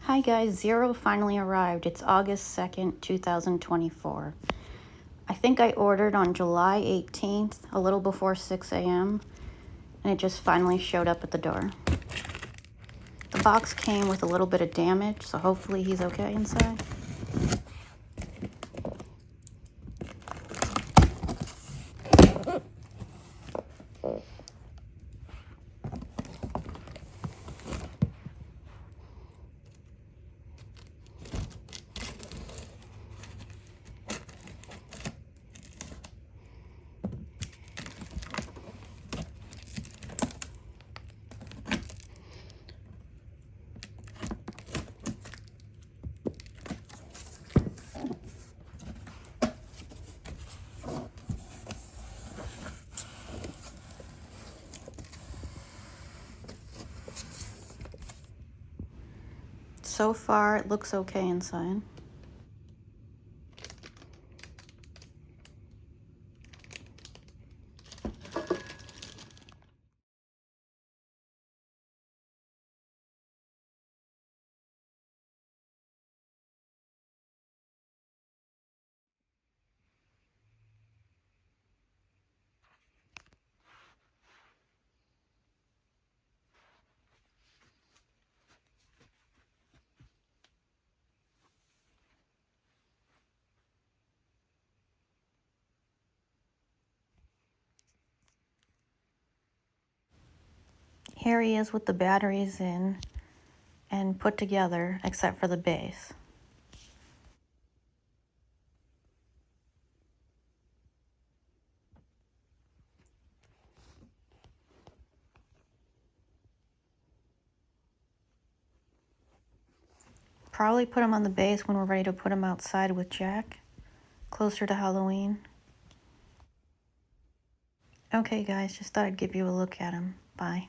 Hi guys, Zero finally arrived. It's August 2nd, 2024. I think I ordered on July 18th, a little before 6 a.m., and it just finally showed up at the door. The box came with a little bit of damage, so hopefully he's okay inside. So far, it looks okay inside. Here he is with the batteries in and put together, except for the base. Probably put him on the base when we're ready to put him outside with Jack, closer to Halloween. Okay guys, just thought I'd give you a look at him. Bye.